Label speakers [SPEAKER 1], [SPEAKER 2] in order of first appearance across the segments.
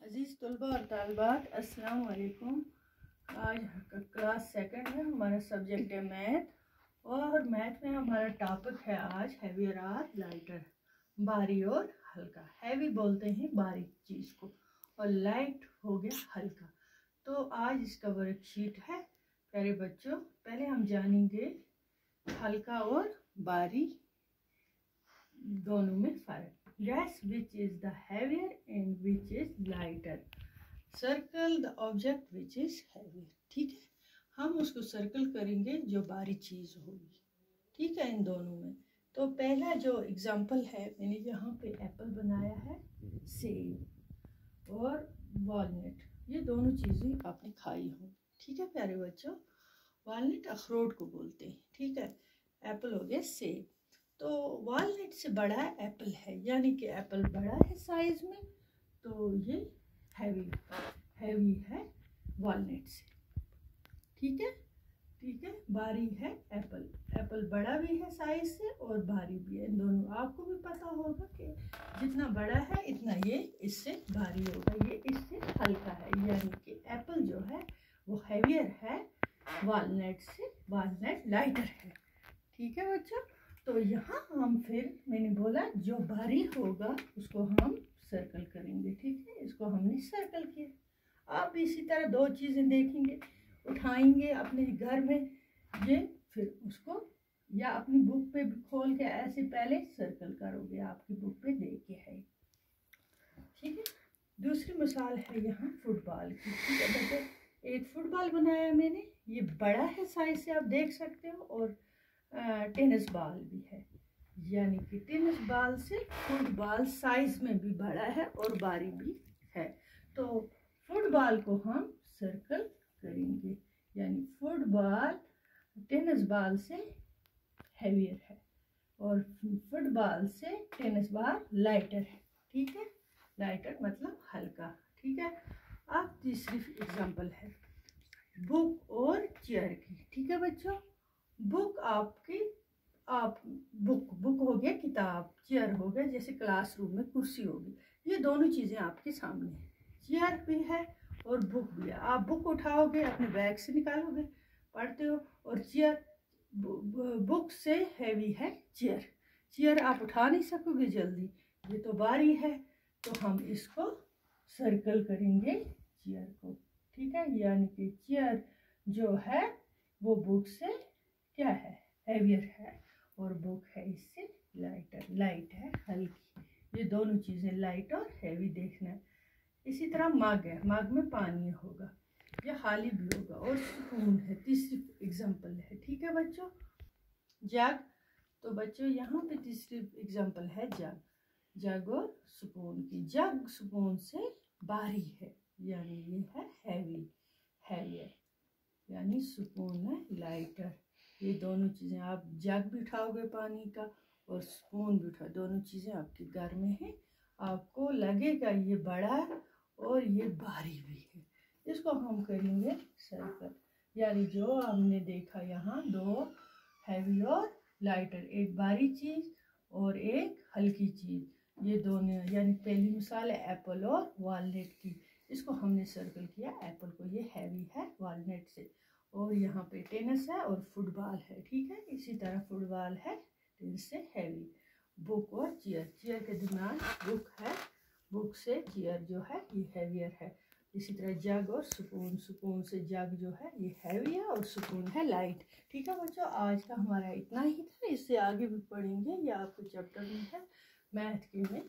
[SPEAKER 1] अजीज़ तलबा और तालिबात, अस्सलाम वालेकुम। आज क्लास सेकंड है, हमारा सब्जेक्ट है मैथ। और मैथ में हमारा टॉपिक है आज हैवियर और लाइटर, भारी और हल्का। हैवी बोलते हैं बारीक चीज़ को और लाइट हो गया हल्का। तो आज इसका वर्कशीट है प्यारे बच्चों। पहले हम जानेंगे हल्का और भारी दोनों में फ़र्क। Guess which is the heavier and which is lighter. Circle the object which is heavier. ठीक है, हम उसको सर्कल करेंगे जो भारी चीज़ होगी। ठीक है, इन दोनों में। तो पहला जो एग्जाम्पल है, मैंने यहाँ पे एप्पल बनाया है, सेब और वॉलनट। ये दोनों चीज़ें आपने खाई हो। ठीक है प्यारे बच्चों, वॉलनट अखरोट को बोलते हैं। ठीक है, एप्पल हो गया सेब। तो वॉलनट से बड़ा एप्पल है, यानी कि एप्पल बड़ा है साइज में, तो ये हैवी है वॉलनट से। ठीक है, भारी है एप्पल बड़ा भी है साइज से और भारी भी है। इन दोनों आपको भी पता होगा कि जितना बड़ा है इतना ये इससे भारी होगा, ये इससे हल्का है। यानी कि एप्पल जो है वो हैवियर है वॉलनट से, वॉलनट लाइटर है। ठीक है बच्चों, तो यहाँ हम फिर मैंने बोला जो भारी होगा उसको हम सर्कल करेंगे। ठीक है, इसको हमने सर्कल किया। आप इसी तरह दो चीज़ें देखेंगे, उठाएंगे अपने घर में ये, फिर उसको या अपनी बुक पे खोल के ऐसे पहले सर्कल करोगे, आपकी बुक पे देख के है। ठीक है, दूसरी मिसाल है यहाँ फुटबॉल की। ठीक है बच्चे, एक फुटबॉल बनाया मैंने, ये बड़ा है साइज से, आप देख सकते हो। और टेनिस बॉल भी है, यानी कि टेनिस बॉल से फुटबॉल साइज में भी बड़ा है और भारी भी है। तो फुटबॉल को हम सर्कल करेंगे, यानी फुटबॉल टेनिस बॉल से हैवियर है और फुटबॉल से टेनिस बॉल लाइटर है। ठीक है, लाइटर मतलब हल्का। ठीक है, अब तीसरी एग्जांपल है बुक और चेयर की। ठीक है बच्चों, बुक बुक हो गया किताब, चेयर हो गया जैसे क्लासरूम में कुर्सी होगी। ये दोनों चीज़ें आपके सामने हैं, चेयर भी है और बुक भी है। आप बुक उठाओगे, अपने बैग से निकालोगे, पढ़ते हो। और चेयर बुक से हैवी है चेयर आप उठा नहीं सकोगे जल्दी, ये तो भारी है। तो हम इसको सर्कल करेंगे चेयर को। ठीक है, यानी कि चेयर जो है वो बुक से क्या है, हैवियर है, और बुक है इससे लाइट है, हल्की। ये दोनों चीज़ें लाइट और हैवी देखना है। इसी तरह मग है, मग में पानी होगा या खाली भी होगा। और स्पून है, तीसरी एग्जांपल है। ठीक है बच्चों, जग। तो बच्चों यहाँ पे तीसरी एग्जांपल है जग और स्पून की। जग स्पून से भारी है, यानी ये है हैवियर, यानी स्पून है लाइटर। ये दोनों चीज़ें, आप जग भी उठाओगे पानी का और स्पून भी उठाओ, दोनों चीज़ें आपके घर में हैं, आपको लगेगा ये बड़ा और ये भारी भी है। इसको हम करेंगे सर्कल, यानी जो हमने देखा यहाँ दो हैवी और लाइटर, एक भारी चीज़ और एक हल्की चीज़। ये दोनों, यानी पहली मिसाल है एप्पल और वॉलनट की। इसको हमने सर्कल किया, एप्पल को ये हैवी है वॉलनट से, और यहाँ पे टेनिस है और फुटबॉल है। ठीक है, इसी तरह फुटबॉल है टेनिस से हैवी। बुक और चेयर के दरमियान बुक है, बुक से चेयर जो है ये हैवियर है। इसी तरह जग और स्पून से जग जो है ये हैवी है और स्पून है लाइट। ठीक है बच्चों, आज का हमारा इतना ही था। इससे आगे भी पढ़ेंगे, या आपके चैप्टर में है मैथ के में,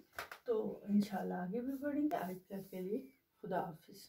[SPEAKER 1] तो इंशाल्लाह आगे भी पढ़ेंगे। आज तक के लिए खुदा हाफिज़।